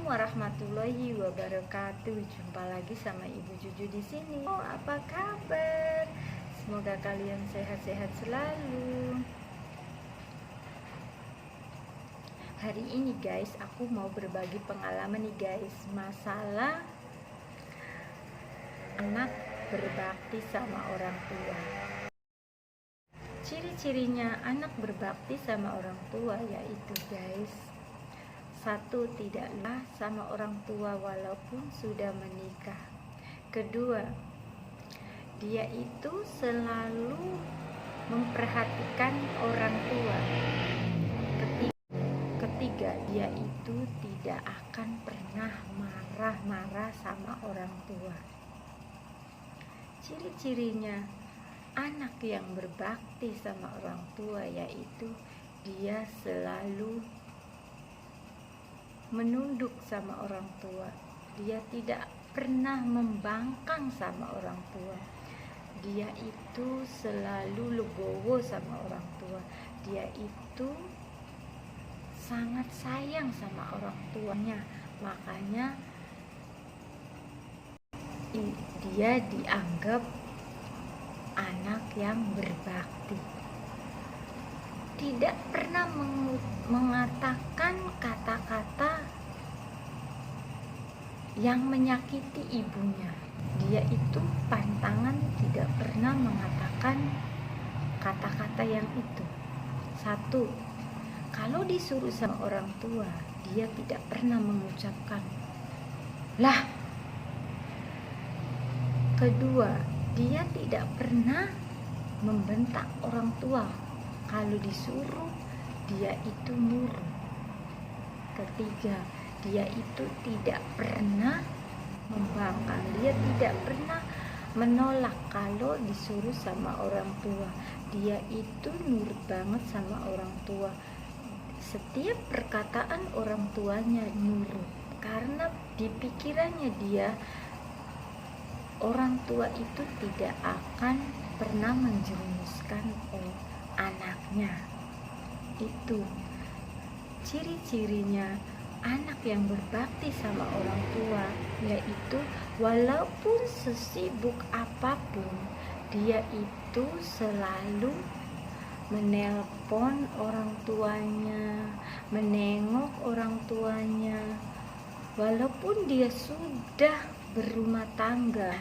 Assalamualaikum warahmatullahi wabarakatuh. Jumpa lagi sama Ibu Juju di sini. Apa kabar? Semoga kalian sehat-sehat selalu. Hari ini guys, aku mau berbagi pengalaman nih guys, masalah anak berbakti sama orang tua. Ciri-cirinya anak berbakti sama orang tua yaitu guys, satu, tidaklah sama orang tua walaupun sudah menikah. Kedua, dia itu selalu memperhatikan orang tua. Ketiga, dia itu tidak akan pernah marah-marah sama orang tua. Ciri-cirinya anak yang berbakti sama orang tua yaitu dia selalu menunduk sama orang tua. Dia tidak pernah membangkang sama orang tua. Dia itu selalu legowo sama orang tua. Dia itu sangat sayang sama orang tuanya. Makanya dia dianggap anak yang berbakti. Tidak pernah mengatakan kata-kata yang menyakiti ibunya. Dia itu pantangan tidak pernah mengatakan kata-kata yang itu. Satu, kalau disuruh sama orang tua, dia tidak pernah mengucapkan lah. Kedua, dia tidak pernah membentak orang tua. Kalau disuruh, dia itu nurut. Ketiga, dia itu tidak pernah membangkang. Dia tidak pernah menolak kalau disuruh sama orang tua. Dia itu nurut banget sama orang tua. Setiap perkataan orang tuanya nurut. Karena di pikirannya dia, orang tua itu tidak akan pernah menjerumuskan anaknya. Itu ciri-cirinya anak yang berbakti sama orang tua, yaitu walaupun sesibuk apapun, dia itu selalu menelpon orang tuanya, menengok orang tuanya. Walaupun dia sudah berumah tangga,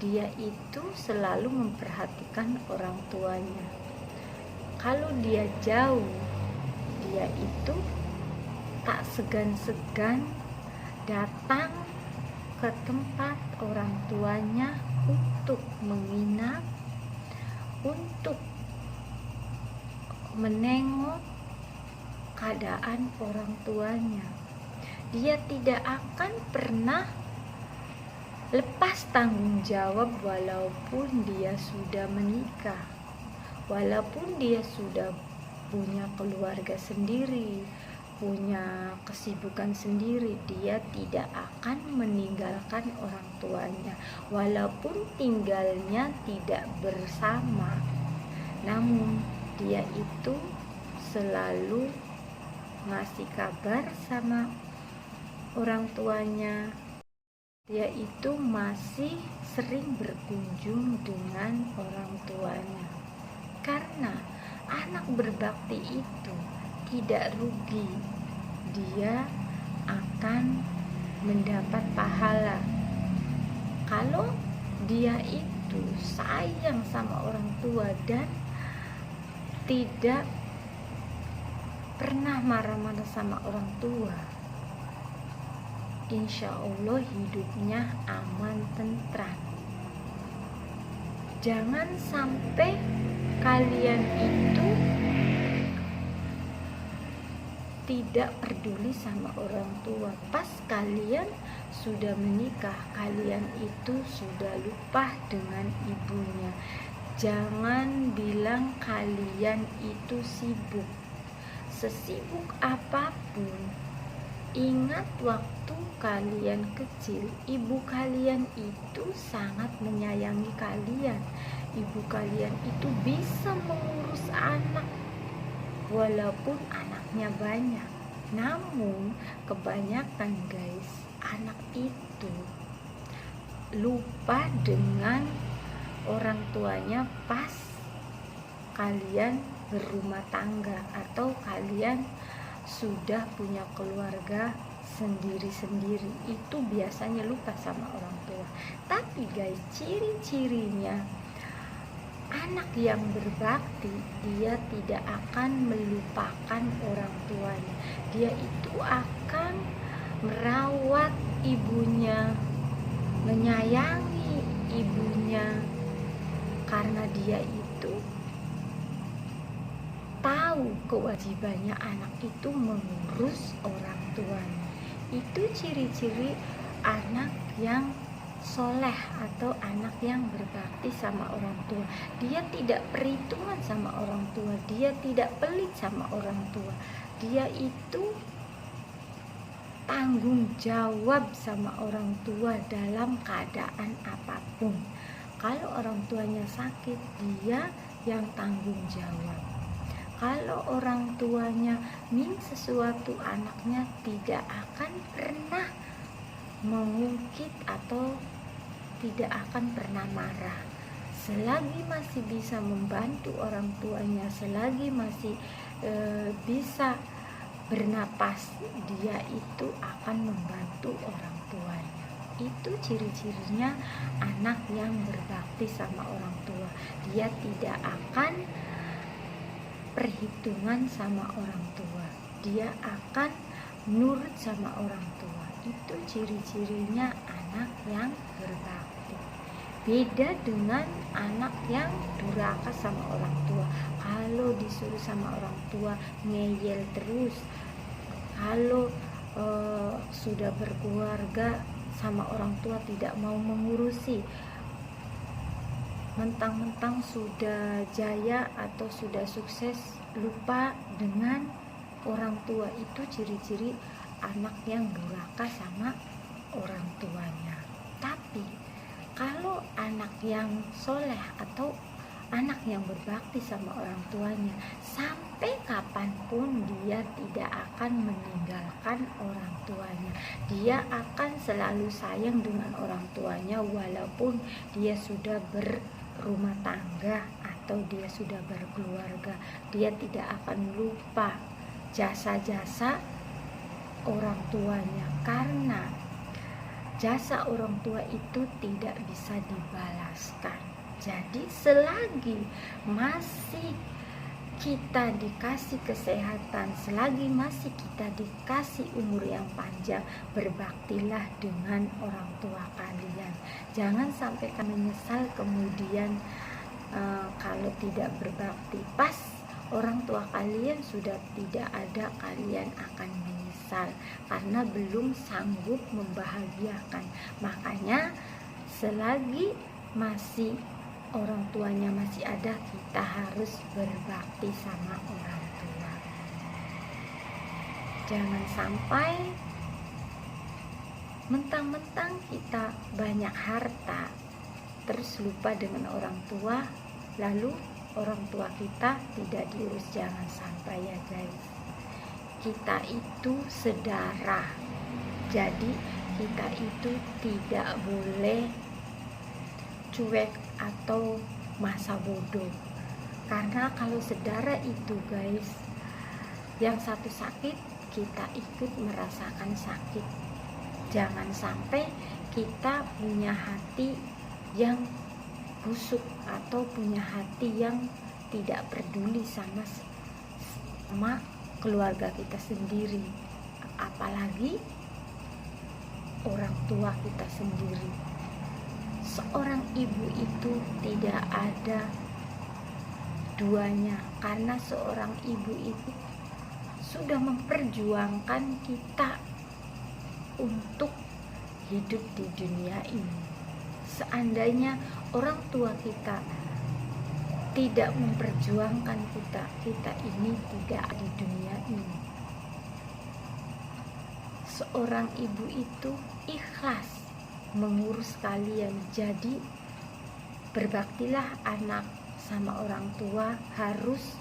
dia itu selalu memperhatikan orang tuanya. Kalau dia jauh, dia itu tak segan-segan datang ke tempat orang tuanya untuk menginap, untuk menengok keadaan orang tuanya. Dia tidak akan pernah lepas tanggung jawab walaupun dia sudah menikah, walaupun dia sudah punya keluarga sendiri, punya kesibukan sendiri. Dia tidak akan meninggalkan orang tuanya walaupun tinggalnya tidak bersama. Namun dia itu selalu ngasih kabar sama orang tuanya. Dia itu masih sering berkunjung dengan orang tuanya. Karena anak berbakti itu tidak rugi. Dia akan mendapat pahala. Kalau dia itu sayang sama orang tua dan tidak pernah marah-marah sama orang tua, insya Allah hidupnya aman tentram. Jangan sampai kalian itu tidak peduli sama orang tua. Pas kalian sudah menikah, kalian itu sudah lupa dengan ibunya. Jangan bilang kalian itu sibuk. Sesibuk apapun, ingat waktu kalian kecil, ibu kalian itu sangat menyayangi kalian. Ibu kalian itu bisa mengurus anak walaupun anaknya banyak. Namun kebanyakan guys, anak itu lupa dengan orang tuanya pas kalian berumah tangga atau kalian sudah punya keluarga sendiri-sendiri. Itu biasanya lupa sama orang tua. Tapi guys, ciri-cirinya anak yang berbakti, dia tidak akan melupakan orang tuanya. Dia itu akan merawat ibunya, menyayangi ibunya, karena dia itu tahu kewajibannya anak itu mengurus orang tuanya. Itu ciri-ciri anak yang soleh atau anak yang berbakti sama orang tua. Dia tidak perhitungan sama orang tua, dia tidak pelit sama orang tua. Dia itu tanggung jawab sama orang tua dalam keadaan apapun. Kalau orang tuanya sakit, dia yang tanggung jawab. Kalau orang tuanya minta sesuatu, anaknya tidak akan pernah mengungkit atau tidak akan pernah marah. Selagi masih bisa membantu orang tuanya, selagi masih bisa bernapas, dia itu akan membantu orang tuanya. Itu ciri-cirinya anak yang berbakti sama orang tua. Dia tidak akan perhitungan sama orang tua, dia akan nurut sama orang tua. Itu ciri-cirinya anak yang berbakti. Beda dengan anak yang durhaka sama orang tua. Kalau disuruh sama orang tua ngeyel terus. Kalau sudah berkeluarga sama orang tua tidak mau mengurusi. Mentang-mentang sudah jaya atau sudah sukses, lupa dengan orang tua. Itu ciri-ciri anak yang durhaka sama orang tuanya. Tapi kalau anak yang soleh atau anak yang berbakti sama orang tuanya, sampai kapanpun dia tidak akan meninggalkan orang tuanya. Dia akan selalu sayang dengan orang tuanya walaupun dia sudah berumah tangga atau dia sudah berkeluarga. Dia tidak akan lupa jasa-jasa orang tuanya, karena jasa orang tua itu tidak bisa dibalaskan. Jadi selagi masih kita dikasih kesehatan, selagi masih kita dikasih umur yang panjang, berbaktilah dengan orang tua kalian. Jangan sampai kalian menyesal kemudian kalau tidak berbakti. Pas orang tua kalian sudah tidak ada, kalian akan menyesal karena belum sanggup membahagiakan. Makanya selagi masih orang tuanya masih ada, kita harus berbakti sama orang tua. Jangan sampai mentang-mentang kita banyak harta terus lupa dengan orang tua, lalu orang tua kita tidak diurus. Jangan sampai ya guys. Kita itu sedarah, jadi kita itu tidak boleh cuek atau masa bodoh. Karena kalau saudara itu guys, yang satu sakit, kita ikut merasakan sakit. Jangan sampai kita punya hati yang busuk atau punya hati yang tidak peduli sama keluarga kita sendiri, apalagi orang tua kita sendiri. Seorang ibu itu tidak ada duanya, karena seorang ibu itu sudah memperjuangkan kita untuk hidup di dunia ini. Seandainya orang tua kita tidak memperjuangkan kita, kita ini tidak di dunia ini. Seorang ibu itu ikhlas mengurus kalian. Jadi berbaktilah anak sama orang tua, harus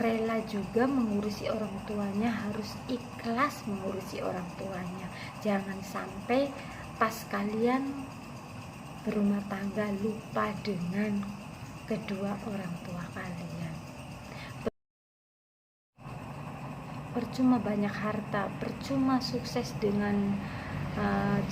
rela juga mengurusi orang tuanya, harus ikhlas mengurusi orang tuanya. Jangan sampai pas kalian berumah tangga lupa dengan kedua orang tua kalian. Percuma banyak harta, percuma sukses dengan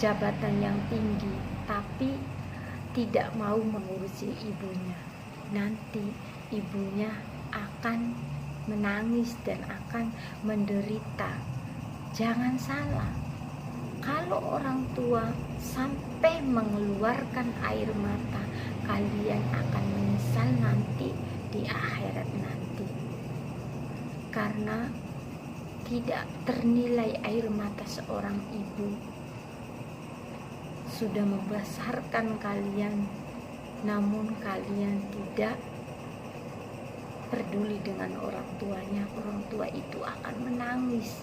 jabatan yang tinggi, tapi tidak mau mengurusi ibunya. Nanti ibunya akan menangis dan akan menderita. Jangan salah, kalau orang tua sampai mengeluarkan air mata, kalian akan menyesal nanti di akhirat nanti, karena tidak ternilai air mata seorang ibu sudah membesarkan kalian, namun kalian tidak peduli dengan orang tuanya. Orang tua itu akan menangis,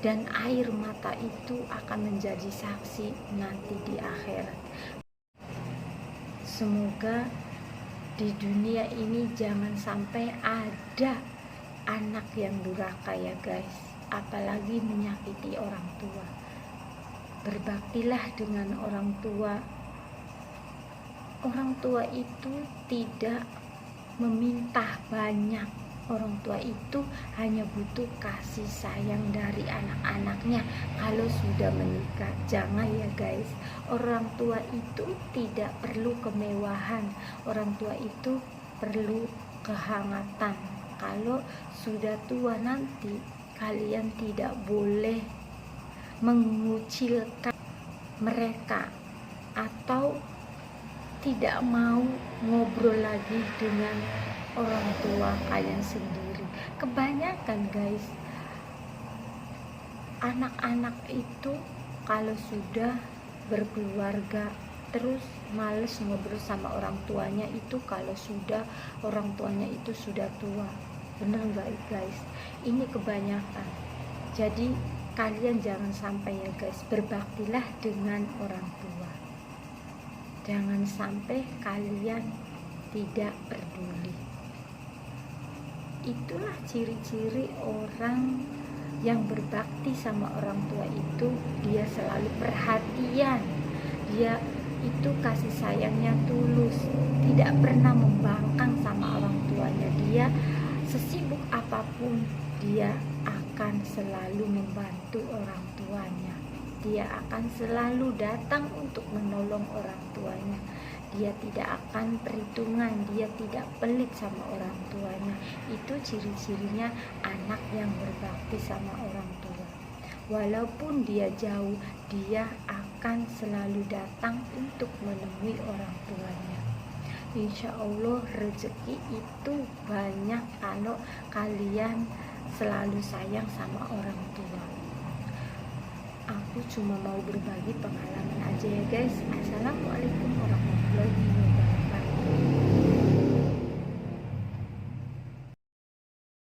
dan air mata itu akan menjadi saksi nanti di akhirat. Semoga di dunia ini jangan sampai ada anak yang durhaka ya guys, apalagi menyakiti orang tua. Berbaktilah dengan orang tua. Orang tua itu tidak meminta banyak. Orang tua itu hanya butuh kasih sayang dari anak-anaknya kalau sudah menikah. Jangan ya guys, orang tua itu tidak perlu kemewahan. Orang tua itu perlu kehangatan. Kalau sudah tua nanti, kalian tidak boleh mengucilkan mereka atau tidak mau ngobrol lagi dengan orang tua kalian sendiri. Kebanyakan guys, anak-anak itu kalau sudah berkeluarga terus males ngobrol sama orang tuanya itu kalau sudah orang tuanya itu sudah tua. Bener nggak guys? Ini kebanyakan. Jadi kalian jangan sampai ya guys, berbaktilah dengan orang tua. Jangan sampai kalian tidak peduli. Itulah ciri-ciri orang yang berbakti sama orang tua itu, dia selalu perhatian, dia itu kasih sayangnya tulus, tidak pernah membangkang sama orang tuanya. Dia sesibuk apapun, dia akan selalu membantu orang tuanya. Dia akan selalu datang untuk menolong orang tuanya. Dia tidak akan perhitungan, dia tidak pelit sama orang tuanya. Itu ciri-cirinya anak yang berbakti sama orang tua. Walaupun dia jauh, dia akan selalu datang untuk menemui orang tuanya. Insya Allah rezeki itu banyak kalau kalian selalu sayang sama orang tua. Aku cuma mau berbagi pengalaman aja ya guys. Assalamualaikum warahmatullahi wabarakatuh.